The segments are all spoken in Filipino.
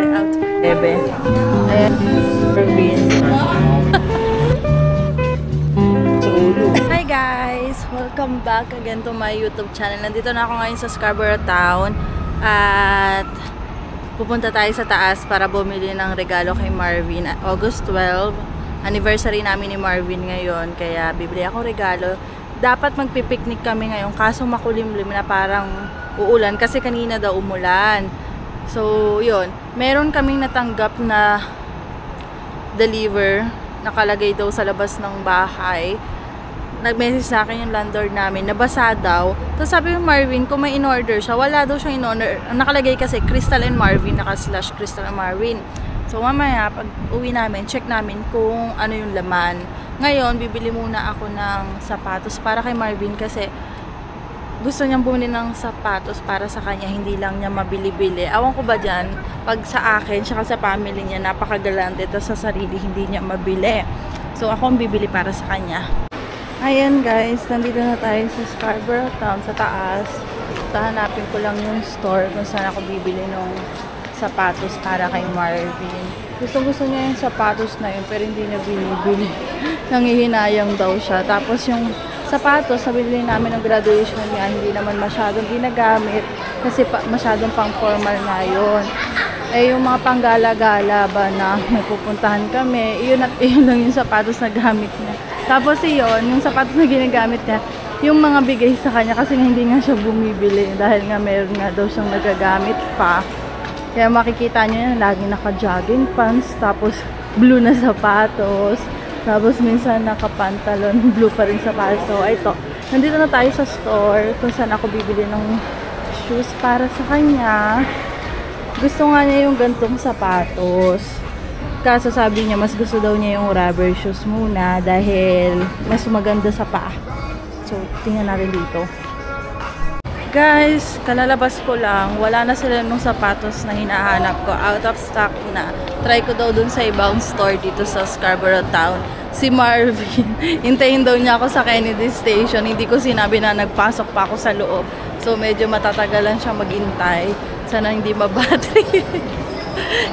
out. Bebe. Ayan. Marvin. Hi guys! Welcome back again to my YouTube channel. Nandito na ako ngayon sa Scarborough Town. At pupunta tayo sa taas para bumili ng regalo kay Marvin. August 12. Anniversary namin ni Marvin ngayon. Kaya bibili ako regalo. Dapat magpipiknik kami ngayon. Kaso makulimlim na parang uulan. Kasi kanina daw umulan. So, yun. Meron kaming natanggap na deliver. Nakalagay daw sa labas ng bahay. Nag-message sa akin yung landlord namin. Nabasa daw. Tapos sabi yung Marvin, kung may in-order siya, wala daw siyang in-order. Nakalagay kasi Crystal and Marvin. Naka-slash Crystal and Marvin. So, mamaya, pag uwi namin, check namin kung ano yung laman. Ngayon, bibili muna ako ng sapatos para kay Marvin kasi gusto niyang bumili ng sapatos para sa kanya, hindi lang niya mabili-bili. Awan ko ba dyan, pag sa akin, saka sa family niya, napakagalante, tapos sa sarili, hindi niya mabili. So, ako ang bibili para sa kanya. Ayan guys, nandito na tayo sa Scarborough Town, sa taas. Hanapin ko lang yung store kung saan ako bibili ng sapatos para kay Marvin. Gusto niya yung sapatos na yun, pero hindi niya binibili. Nangihinayang daw siya. Tapos yung sapatos, nabili namin ng graduation niya, hindi naman masyadong ginagamit kasi masyadong pang formal na yun. Eh yung mga panggala-gala ba na may pupuntahan kami, iyon at iyon lang yung sapatos na gamit niya. Tapos iyon, yung sapatos na ginagamit niya, yung mga bigay sa kanya kasi hindi nga siya bumibili dahil nga meron nga daw siyang nagagamit pa. Kaya makikita niyo yan, lagi naka-jogging pants, tapos blue na sapatos. Tapos minsan nakapantalon, blue pa rin sa sapatos. So, ito. Nandito na tayo sa store kung saan ako bibili ng shoes para sa kanya. Gusto nga niya yung gantong sapatos. Kaso sabi niya, mas gusto daw niya yung rubber shoes muna dahil mas maganda sa paa. So, tingnan natin dito. Guys, kalalabas ko lang. Wala na sila nung sapatos na hinahanap ko. Out of stock na. Try ko daw dun sa ibang store dito sa Scarborough Town. Si Marvin, hintayin daw niya ako sa Kennedy Station. Hindi ko sinabi na nagpasok pa ako sa loob. So, medyo matatagalan siya maghintay. Sana hindi mabattery.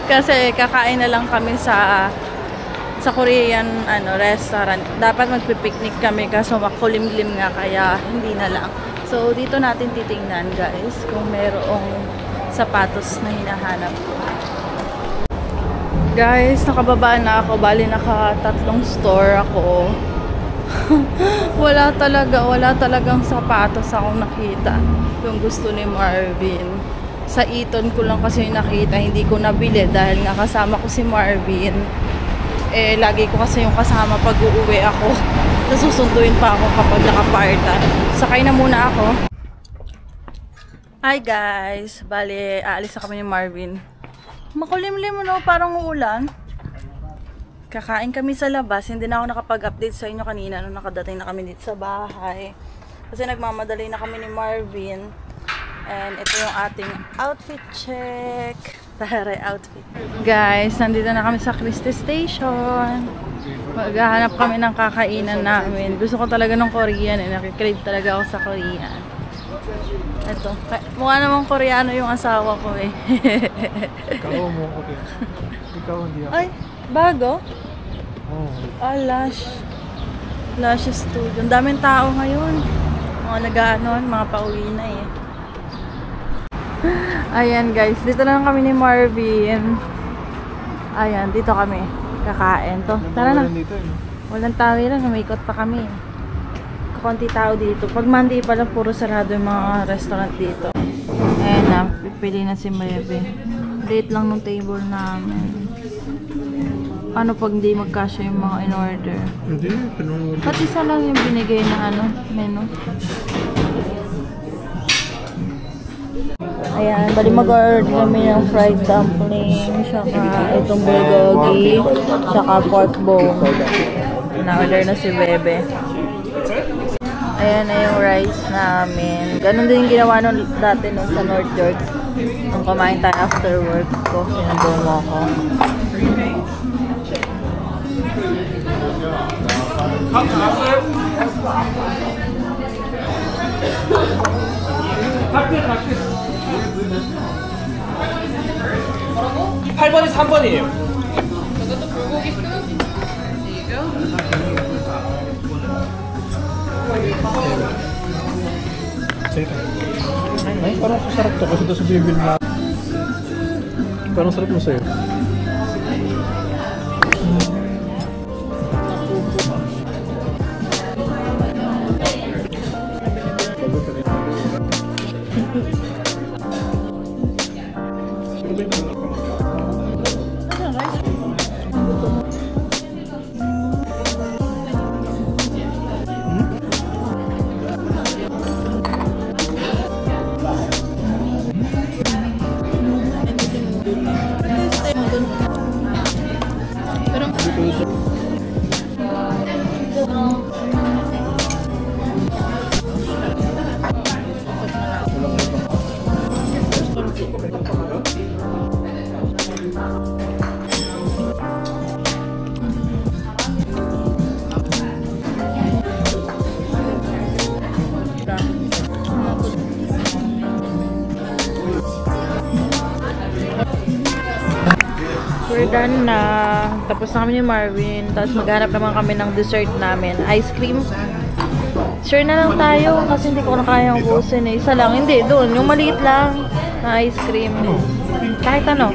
Kasi kakain na lang kami sa Korean restaurant. Dapat magpipiknik kami kaso makulimlim nga kaya hindi na lang. So, dito natin titingnan guys kung merong sapatos na hinahanap ko. Guys, nakababa na ako. Bali, naka-3 store ako. wala talagang sapatos akong nakita. Yung gusto ni Marvin. Sa Eton ko lang kasi yung nakita. Hindi ko nabili dahil nga kasama ko si Marvin. Eh, lagi ko kasi yung kasama pag uuwi ako. Nasusunduin pa ako kapag nakaparta. Sakay na muna ako. Hi guys! Bale, aalis na kami ni Marvin. Makulimlim mo no, parang uulan. Kakain kami sa labas. Hindi na ako nakapag-update sa inyo kanina nung nakadating na kami dito sa bahay. Kasi nagmamadali na kami ni Marvin. And ito yung ating outfit check. Tara, outfit. Guys, nandito na kami sa Christie Station. Maghahanap kami ng kakainan namin. Gusto ko talaga ng Korean eh. Nakikrave talaga ako sa Korean. Ito. Mukha namang Koreano yung asawa ko eh. Ikaw mo Korean. Ikaw hindi ako. Ay, bago? Oh. Ah, Lush. Lush Studio. Ang daming tao ngayon. Mga nag-aanon, mga pauwi na eh. Ayan guys, dito na lang kami ni Marvin. Ayan, dito kami. Kakain to. Tara na. Walang tao lang, umikot pa kami. Konti tao dito. Pag Monday pala, puro sarado yung mga restaurant dito. Ayan na, pipili na si Bebe. Late lang nung table namin. Ano pag hindi magkasya yung mga in-order? Hindi, Pati isa lang yung binigay na menu. Ayan, bali mag-order kami ng fried dumpling, saka itong bulgogi, saka pork bone. Na-order na si Bebe. Ayan na yung rice namin. Ganon din yung ginawa nung dati nung sa North York. Nung kumain tayo after work ko, sinundo mo ako. 8번이 3번이에요. 이것도 불고기 스프. Ay, parang sarap to kasi ito sa bibili na. Parang sarap mo sa'yo. We're done na. Tapos na kami ni Marvin. Tapos maghanap naman kami ng dessert namin. Ice cream. Sure na lang tayo kasi hindi ko na kayang ubusin eh. Isa lang. Hindi, doon. Yung maliit lang na ice cream. Kahit ano.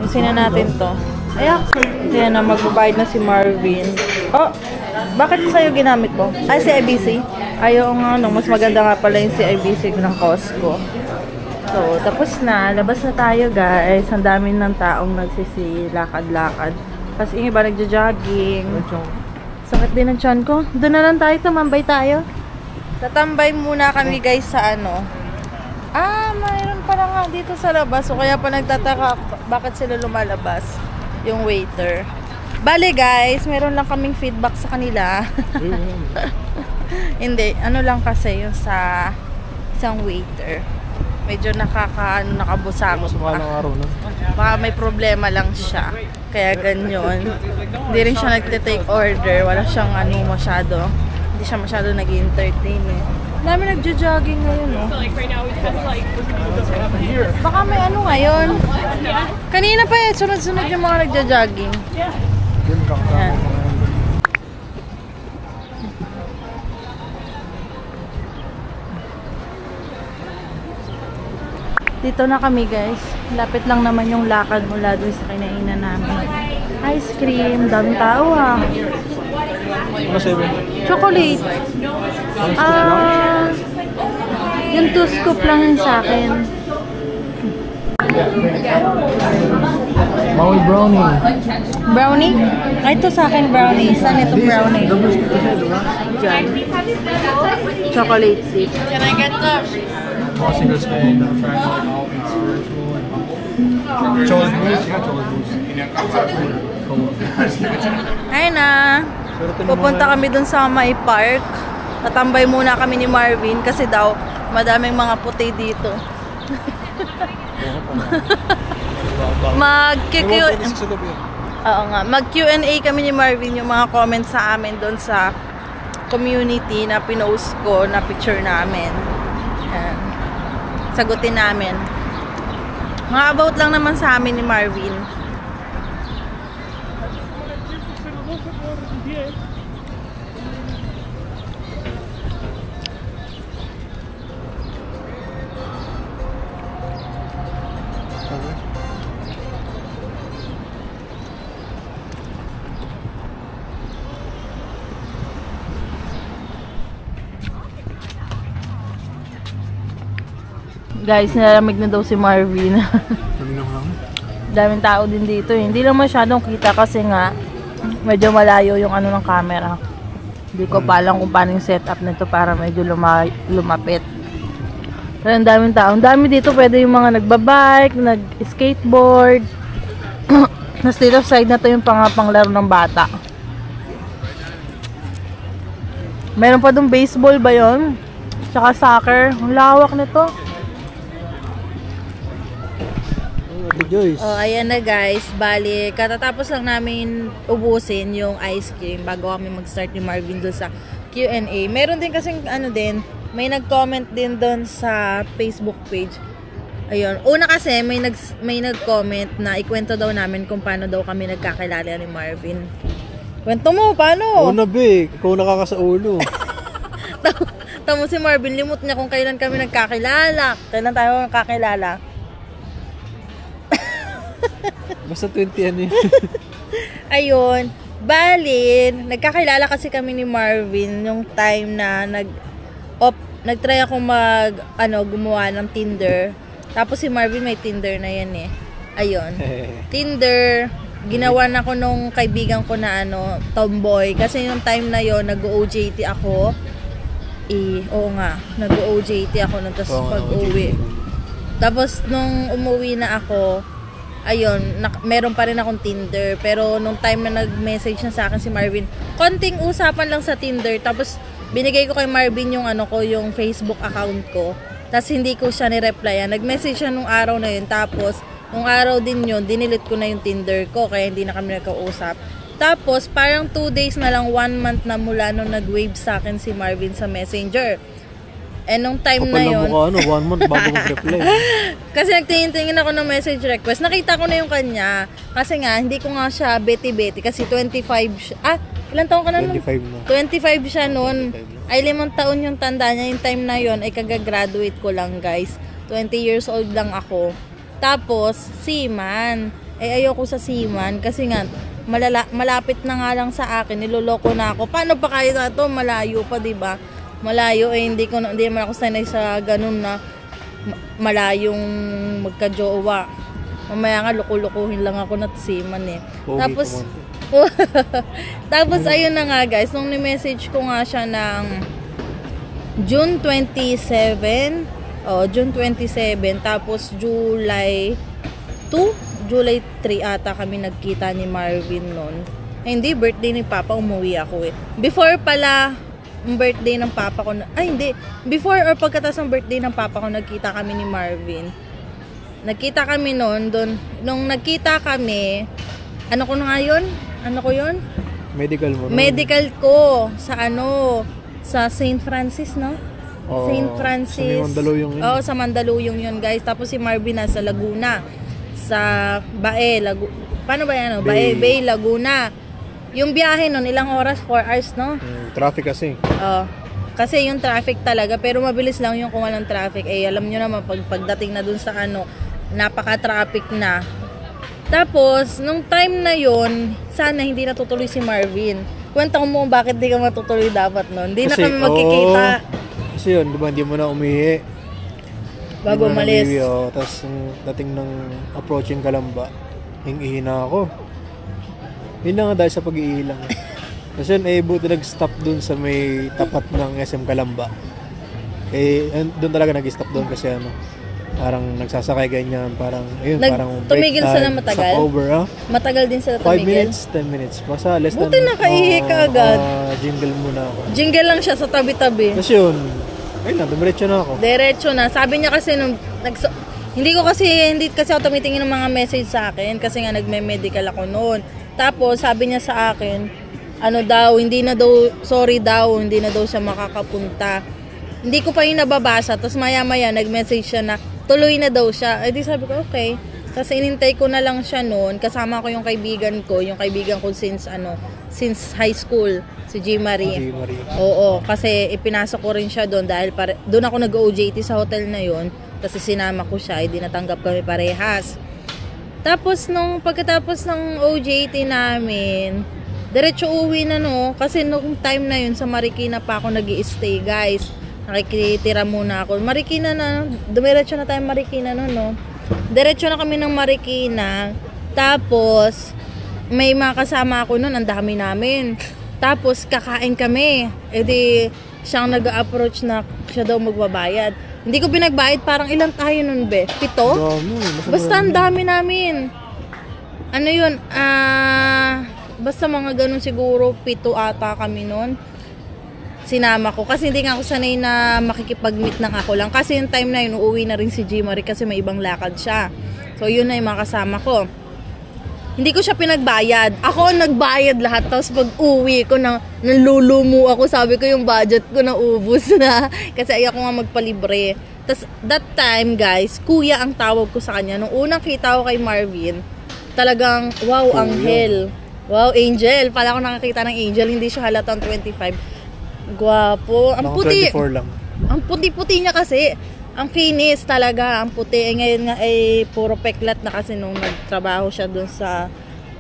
Usin na natin to. Ayak. Kaya na magbabayad na si Marvin. Oh, bakit sa'yo ginamit ko? Ay, si IBC. Ayaw nga, no. Mas maganda nga pala yung si IBC ng Costco. So, tapos na. Labas na tayo, guys. Ang dami ng taong nagsisilakad-lakad. Kasi yung iba nagja-jogging. Sakit din ang tiyan ko. Doon na lang tayo. Tumambay tayo. Tatambay muna kami, guys, sa ano. Mayroon pala nga dito sa labas. So, kaya pa nagtataka bakit sila lumalabas. Yung waiter. Bale, guys. Meron lang kaming feedback sa kanila. Hindi. Ano lang kasi yung sa isang waiter. Medyo nakabusagot pa. Baka may problema lang siya. Kaya ganyan. Hindi rin siya nagte-take order. Wala siyang masyado. Hindi siya masyado nag-entertain eh. Dami nagjo-jogging ngayon, no? Baka may ngayon. Kanina pa eh, sunod-sunod yung mga nagjo-jogging. Yan. Dito na kami, guys. Lapit lang naman yung lakad mula dun sa kinainan namin. Ice cream. Daming tao Ano sa'yo? Chocolate. Yung 2 scoop lang yun sa akin. Maui brownie. Brownie? Ay, ito sa akin brownie. Saan ito brownie? Double scoop kasi, diba? Diyan. Chocolate chip. Can I get the... Single scoop. Chocolate mousse. Yeah, chocolate mousse. Ayun na. Pupunta kami dun sa may park. Tatambay muna kami ni Marvin kasi daw madaming mga puti dito. Mag-Q&A kami ni Marvin yung mga comments sa amin doon sa community na pinost ko na picture namin. Yan. Sagutin namin. Mga about lang naman sa amin ni Marvin. Guys, nilalamig na daw si Marvin. Daming tao din dito eh. Hindi lang masyadong kita kasi nga medyo malayo yung ng camera. Hindi ko pa alam kung paano yung setup nito para medyo lumapit. Pero ang daming tao. Ang dami dito, pwede yung mga nagbabike, nag-skateboard. Nas dito side na to yung panglaro ng bata. Meron pa dong baseball ba yun? Tsaka soccer. Ang lawak nito. Joyce. Oh, ayan na guys. Bali, katatapos lang namin ubusin yung ice cream bago kami mag-start ni Marvin doon sa Q&A. Meron din kasing may nag-comment din doon sa Facebook page. Ayun. Una kasi, may nag-comment na ikwento daw namin kung paano daw kami nagkakilala ni Marvin. Kwento mo, paano? Una be, ikaw nakakasaulo. Tamo si Marvin, limot niya kung kailan kami nagkakilala. Kailan tayo nagkakilala? Basta 20 yan eh. Ayun. Balin, nagkakilala kasi kami ni Marvin yung time na nagtry ako gumawa ng Tinder. Tapos si Marvin may Tinder na yan eh. Ayun. Tinder, ginawan ako nung kaibigan ko na tomboy. Kasi yung time na yon nag-OJT ako. Oo nga, nag-OJT ako nung tapos pag-uwi. Tapos nung umuwi na ako, ayun, meron pa rin akong Tinder. Pero nung time na nag-message na sa akin si Marvin, konting usapan lang sa Tinder. Tapos binigay ko kay Marvin yung yung Facebook account ko. Tapos hindi ko siya ni-replyan. Nag-message siya nung araw na yun. Tapos nung araw din yun, dinilit ko na yung Tinder ko. Kaya hindi na kami nagkausap. Tapos parang 2 days na lang, 1 month na mula nung nag-wave sa akin si Marvin sa Messenger. Nung time na yun, 1 month bago mag-reply. kasi nagtingin-tingin ako ng message request. Nakita ko na yung kanya. Kasi nga, hindi ko nga siya beti-beti. Kasi 25 siya. Ilan taon ka na nun? 25 na. 25 siya nun. Ay 5 taon yung tanda niya. Yung time na yun, ay kagagraduate ko lang, guys. 20 years old lang ako. Tapos, seaman. Ayoko sa seaman. Kasi nga, malapit na nga lang sa akin. Niloloko na ako. Paano pa kaya na ito? Malayo pa, diba? Malayo hindi naman ako sanay sa ganun na malayong magka-jowa. Mamaya nga lukulukuhin lang ako na seaman eh. Tapos ayun na nga guys, nung ni-message ko nga siya ng June 27, June 27, tapos July 2, July 3 ata kami nagkita ni Marvin noon. Hindi, birthday ni Papa, umuwi ako eh. Before pala birthday ng Papa ko, before or pagkatapos ng birthday ng Papa ko, nagkita kami ni Marvin. Nagkita kami noon, nung nagkita kami, ano ko yun? Medical mo. Medical ko, sa St. Francis, no? St. Francis. Sa Mandaluyong yun. Sa Mandaluyong yun, guys. Tapos si Marvin nasa Laguna. Sa Bae, paano ba yan? Bay, Laguna. Yung biyahe nun, ilang oras? 4 hours, no? Traffic kasi. Kasi yung traffic talaga, pero mabilis lang yung kung walang traffic. Alam nyo naman, pagdating na dun sa napaka-traffic na. Tapos, nung time na yon, sana hindi natutuloy si Marvin. Kwenta mo bakit di ka matutuloy dapat nun. Hindi na kami magkikita. Kasi yun, diba, hindi mo na umihi. Bago umalis. Tapos, dating ng approaching Kalamba, hingihi na ako. Yun na nga dahil sa pag-iihi lang. Kasi yun, buti nag-stop dun sa may tapat ng SM Kalamba. Dun talaga nag-stop dun kasi parang nagsasakay ganyan, parang tumigil sila matagal? Stopover, Matagal din sila 5 tumigil? 5 minutes, 10 minutes. Basta less than... Buti nakaihi ka agad. Jingle muna ako. Jingle lang siya sa tabi-tabi. Tapos yun, ayun na, dumiretso na ako. Diretso na. Sabi niya kasi hindi kasi ako tumitingin ng mga message sa akin kasi nga nagme-medical ako noon. Tapos sabi niya sa akin, hindi na daw siya makakapunta. Hindi ko pa yung nababasa. Tapos maya-maya nag-message siya na tuloy na daw siya. Di sabi ko, okay. Tapos inintay ko na lang siya noon. Kasama ko yung kaibigan ko since high school, si G. Marie. Oo, kasi ipinasok ko rin siya doon dahil doon ako nag-OJT sa hotel na yon. Kasi sinama ko siya, hindi natanggap kami parehas. Tapos pagkatapos ng OJT namin, diretso uwi na kasi nung time na yun sa Marikina pa ako nag-i-stay, guys. Nakikitira muna ako. Marikina na, dumiretso na tayo Marikina Diretso na kami ng Marikina. Tapos may mga kasama ako ang dami namin. Tapos kakain kami. Siyang nag-approach na siya daw magbabayad. Hindi ko pinagbayad, parang ilan tayo nun, be? 7? Basta ang dami namin. Basta mga ganun siguro, 7 ata kami nun. Sinama ko. Kasi hindi nga ako sanay na makikipag-meet ng ako lang. Kasi yung time na yun, uuwi na rin si G. Marie kasi may ibang lakad siya. So, yun na yung mga kasama ko. Hindi ko siya pinagbayad. Ako ang nagbayad lahat. Tapos pag uwi ko, nalulumo ako. Sabi ko yung budget ko naubos na. Kasi ayoko nga magpalibre. Tas that time, guys, kuya ang tawag ko sa kanya. Nung unang kita ko kay Marvin, talagang, wow, Kuya. anghel. Wow, angel. Pala ako nakakita ng angel, hindi siya halatang 25. Gwapo. Ang Mga puti. 24 lang. Ang puti-puti niya kasi. Ang kinis talaga, ang puti. Ngayon nga ay puro peklat na kasi nung nagtrabaho siya dun sa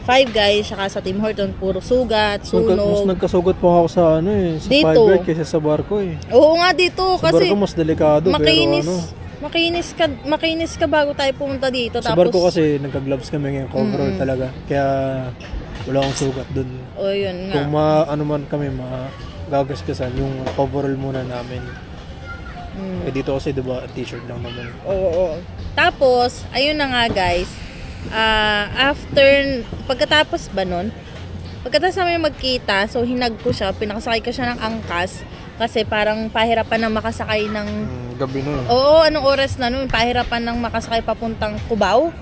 Five Guys, saka sa Tim Hortons, puro sugat, Mas sunog. nagkasugat pa ako sa sa Dito. Five Guys kaysa sa barko eh. Oo nga dito, Sa kasi barko mas delikado makinis, pero makinis ka bago tayo pumunta dito. sa Tapos, barko kasi nagka-gloves kami ngayon, coverall talaga. Kaya wala akong sugat dun. oh yun nga. Kung man kami magagasgasan, yung coverall muna namin. Eh dito kasi diba t-shirt lang naman. Oo. Tapos, ayun na nga guys. Pagkatapos ba nun? Pagkatapos namin magkita, so hinag ko siya, pinakasakay ko siya ng angkas. Kasi parang pahirapan ng makasakay ng... Gabi na. Oo, anong oras na nun? Pahirapan ng makasakay papuntang Cubao.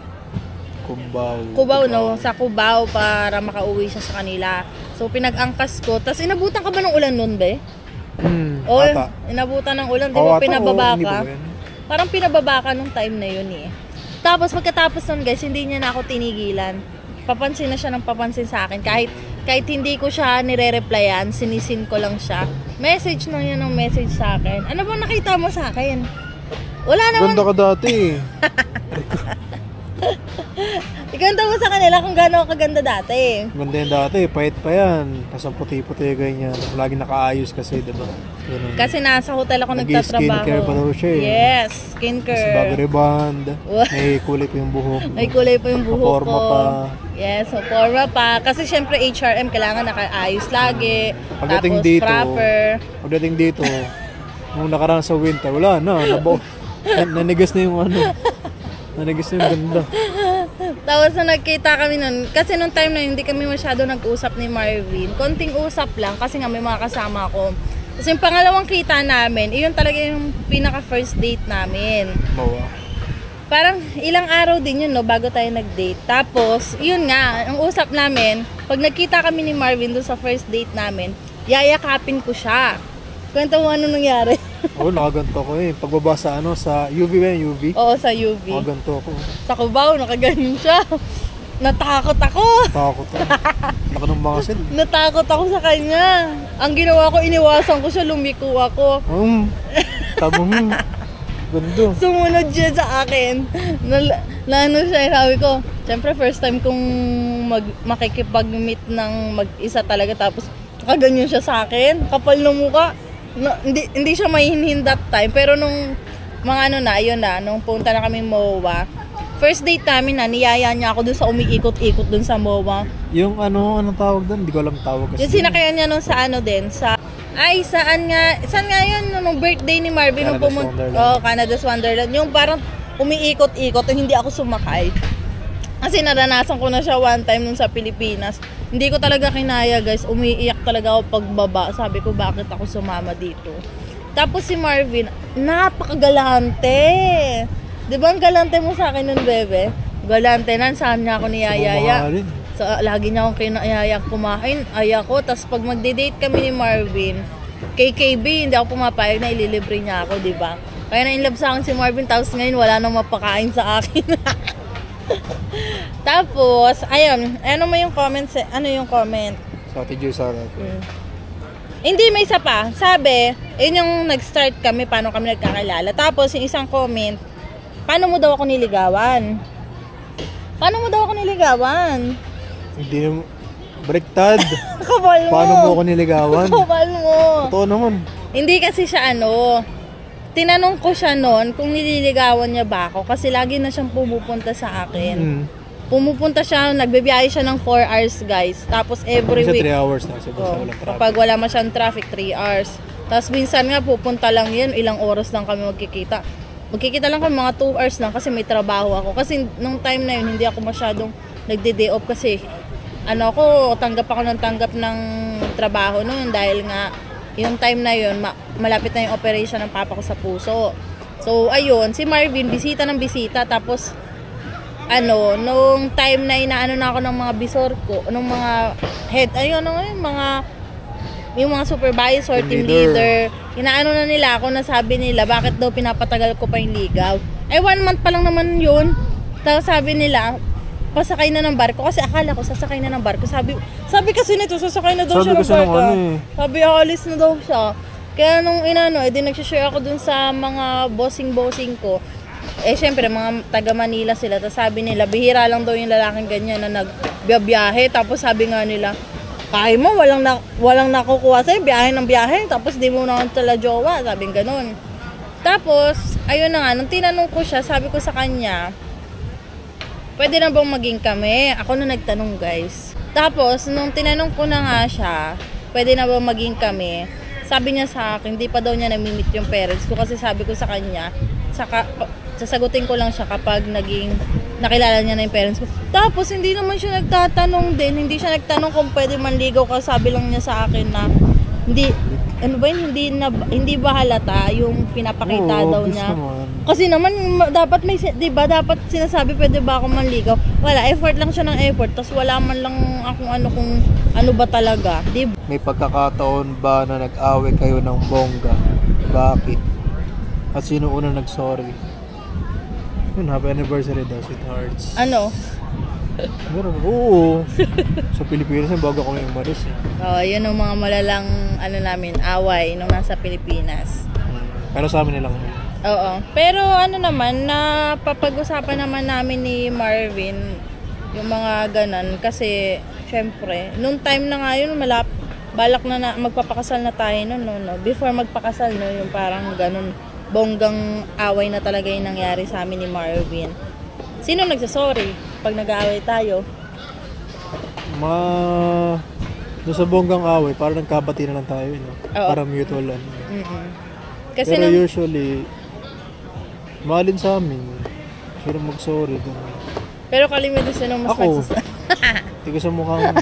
Cubao, no? Sa Cubao para makauwi siya sa kanila. So, pinag-angkas ko. Tapos, inabutan ka ba ng ulan nun, be? Oo, ata. inabutan ng ulan. Di ba pinababa hindi ka? ba yan? Parang pinababa ka nung time na yun eh. Tapos, pagkatapos nun, guys, hindi niya na ako tinigilan. Papansin na siya ng papansin sa akin. Kahit hindi ko siya nire-replyan, sinisin ko lang siya. Message na yun ng message sa akin. Ano ba nakita mo sa akin? Wala naman. Ganda ka dati. Ikanta mo sa kanila kung gano'n kaganda dati. Ganda yan dati, pahit pa yan. Tapos ang puti-puti ganyan. Tapos lagi nakaayos kasi, diba? Ganun. Kasi nasa hotel ako nagtatrabaho. Nag-skincare pa daw siya eh. Yes, Tapos skincare. bago reband. May kulay pa yung buhok. May kulay pa yung buhok ko. Forma pa. Yes, so forma pa. Kasi syempre HRM kailangan nakaayos lagi. Pagdating Tapos dito, proper. Pagdating dito, nung nakaraan sa winter, wala na. Nanigas na yung nanigas na yung ganda. Tapos na nagkita kami nun, kasi nung time na yun, hindi kami masyado nag-usap ni Marvin. Konting usap lang, kasi nga may mga kasama ko. Tapos yung pangalawang kita namin, iyon talaga yung pinaka first date namin. Bawa. Parang ilang araw din yun, no, bago tayo nag-date. Tapos, yun nga, ang usap namin, pag nagkita kami ni Marvin doon sa first date namin, yayakapin ko siya. Kwento mo ano nangyari? Oo, nakaganto ko eh. Pagbaba sa sa UV ba yung UV? Oo, sa UV. Nakaganto ko. Sa Cubao, nakaganyan siya. Natakot ako. Takot ko. Laka ng muscle. Natakot ako sa kanya. Ang ginawa ko, iniwasan ko siya, lumiko ako. Tama mo. Ganda. Sumunod siya sa akin. Ano siya, sabi ko, syempre first time kong makikipag-meet ng mag-isa talaga, tapos kaganyan siya sa akin. Kapal ng mukha. Hindi siya mahinhin that time, pero nung mga yun na, nung punta na kami MOA, first date namin na, niyaya niya ako dun sa umiikot-ikot dun sa MOA. Yung anong tawag dun? Hindi ko alam tawag kasi. Yung sinakayan niya nung sa saan nga yun, nung birthday ni Marvin, nung pumunta, Canada's Wonderland, yung parang umiikot-ikot, hindi ako sumakay. Kasi naranasan ko na siya one time nung sa Pilipinas. Hindi ko talaga kinaya, guys. Umiiyak talaga ako pagbaba. Sabi ko, bakit ako sumama dito? Tapos si Marvin, napakagalante. Di ba ang galante mo sa akin nun, bebe? Galante na, saan niya ako niyayaya. So, lagi niya akong kinayaya kumain. Aya ko. Tapos pag magde-date kami ni Marvin, KKB, hindi ako pumapayag na ililibre niya ako, di ba? Kaya na-inlove sa akin si Marvin. Tapos ngayon, wala nang mapakain sa akin. Tapos, ayun, ano yung comment? Sa Ate Joy Sarah. Hindi, may isa pa. Sabi, yun yung nag-start kami, paano kami nagkakilala. Tapos, yung isang comment, paano mo daw ako niligawan? Hindi naman. Baliktad. Kapal mo. Paano mo ako niligawan? Kapal mo. Totoo naman. Hindi kasi siya tinanong ko siya noon kung nililigawan niya ba ako kasi lagi na siyang pumupunta sa akin. Pumupunta siya, nagbibiyahe siya ng 4 hours, guys. Tapos every week. 3 hours na kasi walang traffic. Kapag wala masyadong traffic, 3 hours. Tapos minsan nga pupunta lang yan, ilang oras lang kami magkikita. Magkikita lang kami mga 2 hours lang kasi may trabaho ako. Kasi nung time na yun, hindi ako masyadong nagde-day off kasi tanggap ng trabaho noon dahil nga yung time na yun, malapit na yung operation ng papa ko sa puso. So, ayun, si Marvin, bisita ng bisita. Tapos, nung time na inaano na ako ng mga bisor ko, nung mga head, mga yung mga supervisor, team leader, inaano na nila ako, nasabi nila, bakit daw pinapatagal ko pa yung ligaw. 1 month pa lang naman yun. Tapos sabi nila, pasakay na ng barko. Kasi akala ko, sasakay na ng barko. Sabi kasi nito, sasakay na daw siya ng barko. Sabi, alis na daw siya. Kaya nung edi nagsishare ako dun sa mga bossing ko. Syempre, mga taga Manila sila. Tapos sabi nila, bihira lang daw yung lalaking ganyan na nagbiyahe. Tapos sabi nga nila, kaya mo, walang nakukuha sa'yo, biyahe ng biyahe. Tapos di mo na tala jowa. Sabi ganun. Tapos, ayun na nga, nung tinanong ko siya, sabi ko sa kanya, pwede na bang maging kami? Ako na nagtanong, guys. Tapos, nung tinanong ko na nga siya, pwede na bang maging kami? Sabi niya sa akin, hindi pa daw niya nami-meet yung parents ko kasi sabi ko sa kanya, sasagutin ko lang siya kapag nakilala niya na yung parents ko. Tapos, hindi naman siya nagtatanong din. Hindi siya nagtanong kung pwede manligaw kasi sabi lang niya sa akin na, hindi ba halata yung pinapakita daw niya? Naman. Kasi naman, dapat dapat sinasabi pwede ba ako manligaw? Wala, effort lang siya ng effort. Tapos wala man lang kung ano ba talaga. Diba? May pagkakataon ba na nag-away kayo ng bongga? Bakit? At sino unang nag-sorry? Yun, happy anniversary daw, sweethearts. Ano? Meron, oo. Sa Pilipinas, bago kami umalis. Yun ang mga malalang away nung nasa Pilipinas. Pero sa amin nilang yun. Oo. Pero naman, napapag-usapan naman namin ni Marvin yung mga ganan. Kasi, syempre, nung time na nga yun, balak na magpapakasal na tayo no. Before magpakasal, yung parang ganun, bonggang away na talaga yung nangyari sa amin ni Marvin. Sino nagsasorry pag nag-aaway tayo? Doon sa bonggang away, parang nagkabati na lang tayo, no? Para mutual. Kasi pero usually, mahalin sa amin. Sino mag-sorry. Pero kalimitan sino mas nagsasorry. Hindi ko sa mukhang.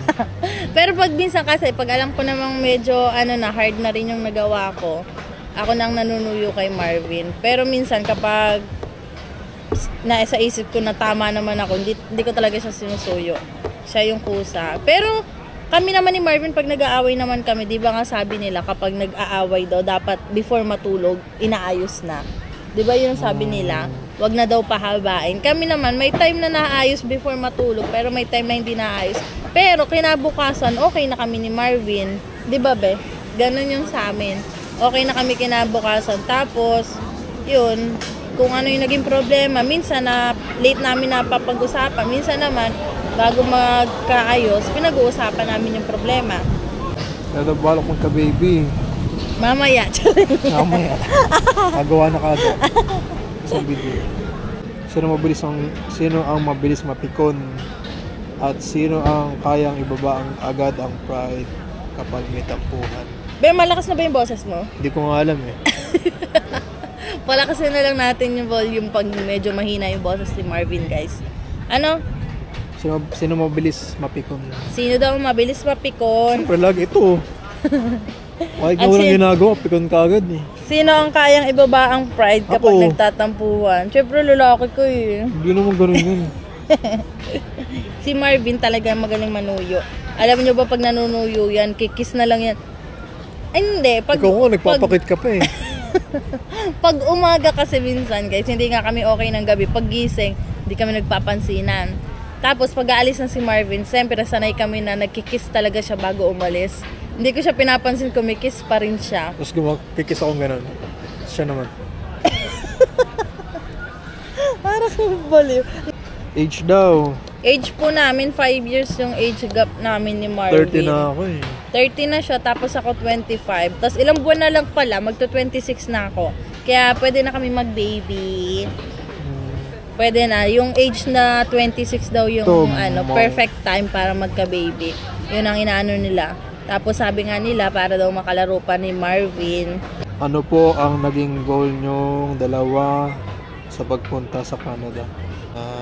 Pero pag minsan kasi, pag alam ko namang medyo hard na rin yung nagawa ko, ako nang nanunuyo kay Marvin. Pero minsan kapag sa isip ko na tama naman ako, hindi ko talaga siya sinusuyo. Siya yung kusa. Pero kami naman ni Marvin, pag nag-aaway naman kami, di ba nga sabi nila kapag nag-aaway daw, dapat before matulog, inaayos na. Di ba yun sabi nila? Wag na daw pahabain. Kami naman, may time na naayos before matulog, pero may time na hindi naayos. Pero kinabukasan, okay na kami ni Marvin. Di ba be? Ganon yung sa amin. Okay na kami kinabukasan. Tapos, yun, kung ano yung naging problema, minsan na late namin napapag-usapan, minsan naman, bago magkaayos, pinag-uusapan namin yung problema. Kaya balak magka-baby. Mamaya. Mamaya. Nagawa na kada. Sa video. Sino ang mabilis mapikon? At sino ang kayang ibaba agad ang pride kapag may tampuhan? Malakas na ba yung boses mo? Hindi ko nga alam eh. Palakasin na lang natin yung volume pag medyo mahina yung boses ni Marvin, guys. Sino mabilis mapikon? Sino daw mabilis mapikon? Siyempre lagi ito. Kahit na walang ginagawa, pikon ka agad eh. Sino ang kayang ibaba ang pride kapag nagtatampuhan? Siyempre lalaki ko eh. Hindi naman ganun yun. Si Marvin talaga magaling manuyo. Alam nyo ba pag nanunuyo yan, kikis na lang yan. Ay hindi. Ikaw ko, nagpapakit ka pa eh. Pag umaga kasi minsan guys, hindi nga kami okay ng gabi. Pag gising, hindi kami nagpapansinan. Tapos pag aalis na si Marvin, siyempre sanay kami na nagkikis talaga siya bago umalis. Hindi ko siya pinapansin, kumikis pa rin siya. Tapos kikis akong gano'n. Siya naman. Parang baliw. Age daw. Age po namin, 5 years yung age gap namin ni Marvin. 30 na ako eh. 30 na siya, tapos ako 25. Tapos ilang buwan na lang pala, magto-26 na ako. Kaya pwede na kami mag-baby. Pwede na. Yung age na 26 daw yung perfect time para magka-baby. Yun ang inaano nila. Tapos sabi nga nila, para daw makalaro pa ni Marvin. Ano po ang naging goal nyong dalawa sa pagpunta sa Canada?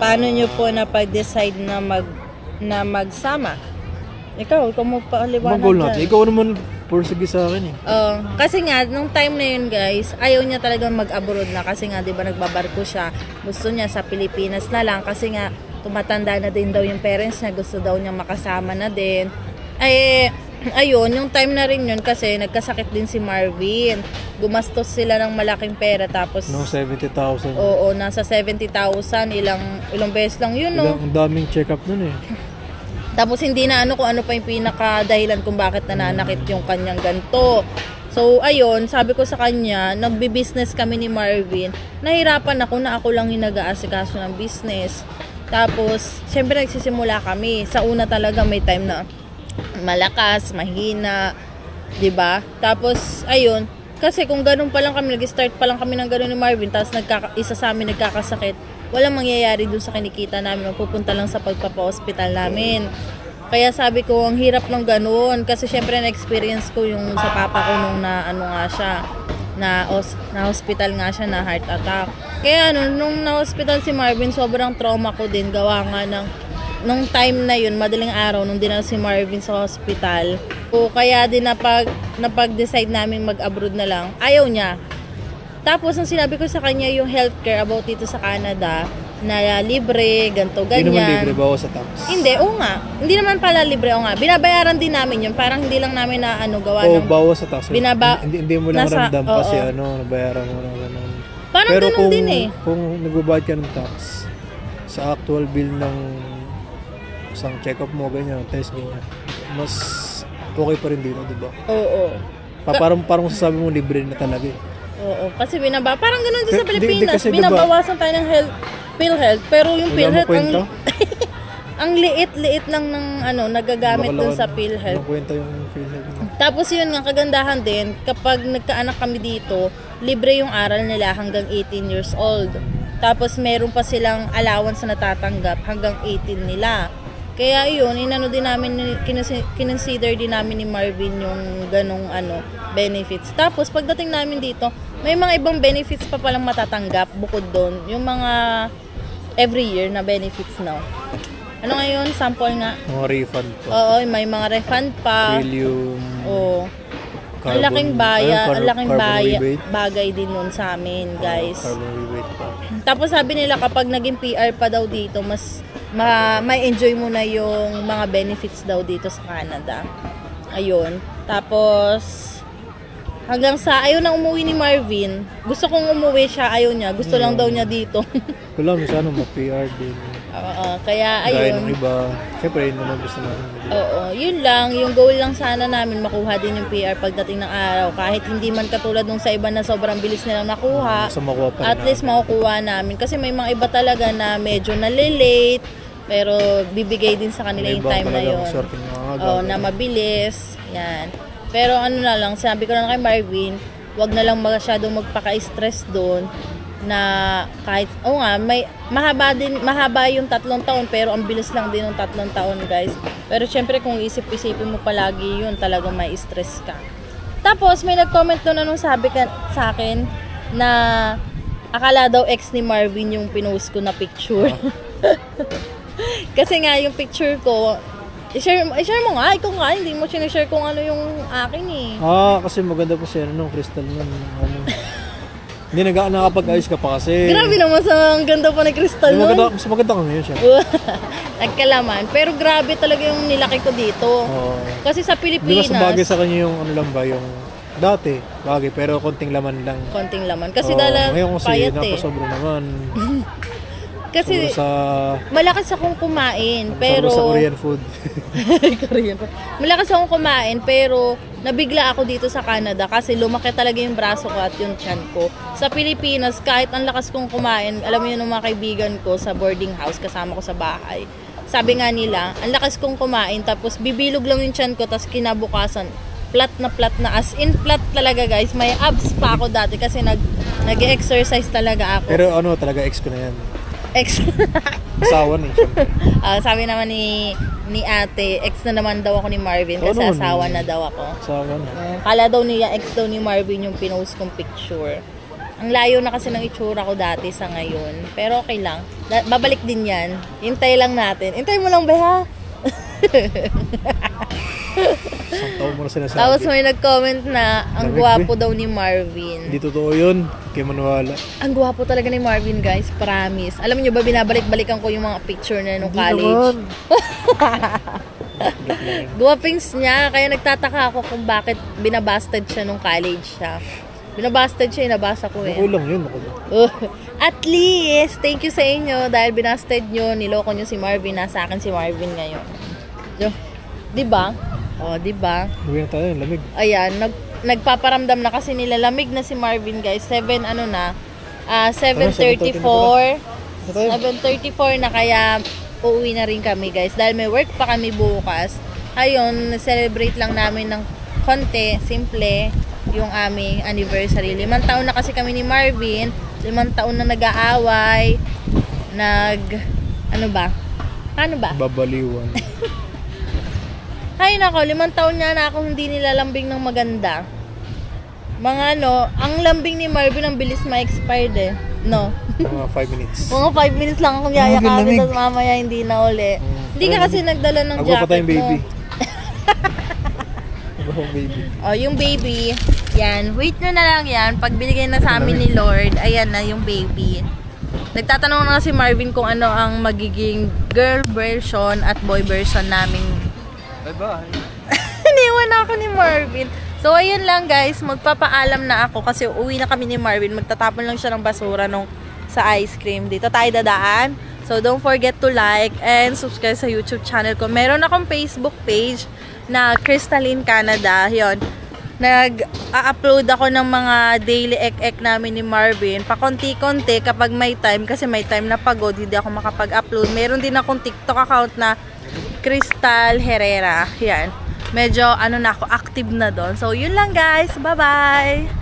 Paano nyo po napag-decide na magsama? Ikaw mo paaliwanag goal natin. Ikaw naman pursige sa akin eh. Kasi nga, nung time na yun guys, ayaw niya talagang mag-abroad na. Kasi nga, di ba, nagbabarko siya. Gusto niya sa Pilipinas na lang. Kasi nga, tumatanda na din daw yung parents niya. Gusto daw niya makasama na din. ayun, yung time na rin yun kasi nagkasakit din si Marvin. Gumastos sila ng malaking pera tapos... No, 70,000. Oo, nasa 70,000. Ilang beses lang yun, no? Ang daming check-up nun eh. Tapos hindi na ano kung ano pa yung pinaka-dahilan kung bakit nananakit yung kanyang ganto. So, ayun, sabi ko sa kanya, nagbi-business kami ni Marvin. Nahirapan ako na ako lang yung nag-aasikaso ng business. Tapos, syempre nagsisimula kami. Sa una talaga may time na malakas, mahina, 'di ba? Tapos, ayun, kasi kung ganun pa lang kami, nag-start pa lang kami ng ganun ni Marvin, tapos isa sa amin nagkakasakit, walang mangyayari dun sa kinikita namin, pupunta lang sa pagpapa-hospital namin. Kaya sabi ko, ang hirap ng ganun. Kasi syempre na-experience ko yung sa papa ko nung na ano nga siya, na hospital nga siya, na heart attack. Kaya nung na-hospital si Marvin, sobrang trauma ko din. Gawa nga nung time na yun, madaling araw, nung dinala si Marvin sa hospital. O kaya din napag-decide namin mag-abroad na lang, ayaw niya. Tapos, nung sinabi ko sa kanya yung healthcare about dito sa Canada, na libre, ganto, ganyan. Hindi naman libre, bawas sa tax. Hindi, oo nga. Hindi naman pala libre, oo nga. Binabayaran din namin yun. Parang hindi lang namin na gawa ng... bawas sa tax. Hindi mo lang ramdam kasi nabayaran mo na gano'n. Parang pero ganun din eh. Kung nagbabayad ka ng tax, sa actual bill ng isang check-up mo, ganyan, test, ganyan, mas okay pa rin dito, di ba? Oo. Parang sasabi mo libre na talaga eh. Oo, kasi parang ganun din sa Pilipinas. Kasi binabawasan tayo ng PhilHealth, pero yung PhilHealth ang liit-liit lang ng nagagamit dun sa PhilHealth. Kwenta yung PhilHealth. Tapos yun nga, kagandahan din, kapag nagkaanak kami dito, libre yung aral nila hanggang 18 years old. Tapos meron pa silang allowance na natatanggap hanggang 18 nila. Kaya yun, din namin, kinonsider din namin ni Marvin yung ganong benefits. Tapos pagdating namin dito, may mga ibang benefits pa palang matatanggap bukod doon. Yung mga every year na benefits, no? Ano ngayon? Sample nga. Mga refund pa. Oo, may mga refund pa. Trillium. Oo. Ang laking bagay din nun sa amin, guys. Carbon rebate pa. Tapos sabi nila kapag naging PR pa daw dito, mas may enjoy mo na yung mga benefits daw dito sa Canada. Ayun. Tapos hanggang sa ayaw na umuwi ni Marvin. Gusto kong umuwi siya, ayaw niya. Gusto lang daw niya dito. Wala, sana ma-PR din. Kaya ayun. Gaya ng iba. Siyempre, yun naman gusto natin. Oo, yun lang. Yung goal lang sana namin makuha din yung PR pagdating ng araw. Kahit hindi man katulad nung sa iba na sobrang bilis nilang nakuha. At least makukuha namin. Kasi may mga iba talaga na medyo nalilate. Pero bibigay din sa kanila yung time na yun. Na mabilis. Yan. Pero na lang, sabi ko na kay Marvin, wag na lang masyadong magpaka-stress doon na kahit, mahaba yung 3 taon, pero ang bilis lang din ng 3 taon, guys. Pero syempre kung isip-isipin mo palagi yun, talagang may stress ka. Tapos may nag-comment doon nung sabi sa akin na akala daw ex ni Marvin yung pinost ko na picture. Kasi nga yung picture ko, i-share mo nga, ikaw nga, hindi mo sinishare kung ano yung akin eh. Kasi maganda po siya, crystal nun, Hindi nakapag-ayos ka pa kasi. Grabe naman ang ganda pa ni Crystal nun. Mas maganda ka ngayon siya. Nagkalaman. Pero grabe talaga yung nilaki ko dito. Kasi sa Pilipinas. Hindi mas bagay sa kanya yung yung dati. Bagay, pero konting laman lang. Konting laman. Kasi ngayon kasi napasobra naman. Kasi malakas akong kumain, pero sa Korean food. Malakas akong kumain, pero nabigla ako dito sa Canada kasi lumaki talaga yung braso ko at yung tiyan ko. Sa Pilipinas, kahit ang lakas kong kumain, alam mo yun ng mga kaibigan ko sa boarding house, kasama ko sa bahay. Sabi nga nila, ang lakas kong kumain, tapos bibilog lang yung tiyan ko, tapos kinabukasan, flat na, as in flat talaga, guys. May abs pa ako dati kasi nag-exercise talaga ako. Pero talaga ex ko na yan. Asawa ni sabi naman ni ate, ex na naman daw ako ni Marvin kasi asawa na daw ako. Asawa na. Kala daw niya ex daw ni Marvin yung pinost kong picture. Ang layo na kasi ng itsura ko dati sa ngayon. Pero okay lang. Babalik din yan. Hintay lang natin. Hintay mo lang ba ha? Isang taon mo na sinasabi. Tapos may nag-comment na ang gwapo daw ni Marvin. Hindi totoo yun. Kaya maniwala. Ang gwapo talaga ni Marvin, guys. Promise. Alam niyo ba, binabalik-balikan ko yung mga picture na nung college. Guwapings niya, kaya nagtataka ako kung bakit binabasted siya nung college siya. Binabasted siya, nabasa ko eh. Nakulang yun. At least, thank you sa inyo dahil binasted nyo, niloko nyo si Marvin. Nasa akin si Marvin ngayon. Diba? O, diba? Uwi na tayo, lamig. Ayan, nagpaparamdam na kasi nilalamig na si Marvin guys. 7:34 na kaya uuwi na rin kami guys. Dahil may work pa kami bukas. Ayun, celebrate lang namin ng konti, simple, yung aming anniversary. 5 taon na kasi kami ni Marvin. 5 taon na nag-aaway. Ano ba? Babaliwan. Hay nako, 5 taon niya na ako hindi nilalambing ng maganda. Ang lambing ni Marvin ang bilis ma-expired eh. No? Mga 5 minutes. Mga 5 minutes lang akong yayakapin, tapos mamaya hindi na uli. Hindi ka kasi nagdala ng jacket mo. Ako pa tayong baby. Baby. Oh, yung baby. Yan. Wait nyo na lang yan. Pag binigay na sa amin ni Lord, ayan na yung baby. Nagtatanong na si Marvin kung ano ang magiging girl version at boy version naming. Bye-bye. Iniwan na ako ni Marvin. So, ayun lang guys. Magpapaalam na ako kasi uwi na kami ni Marvin. Magtatapon lang siya ng basura sa ice cream. Dito tayo dadaan. So, don't forget to like and subscribe sa YouTube channel ko. Meron akong Facebook page na Crystalline Canada. Yun. Nag-upload ako ng mga daily ek-ek namin ni Marvin. Pakonti-konti kapag may time. Kasi may time na pagod. Hindi ako makapag-upload. Meron din akong TikTok account na Crystal Herrera. Yan. Medyo na ako, active na doon. So, yun lang guys. Bye-bye!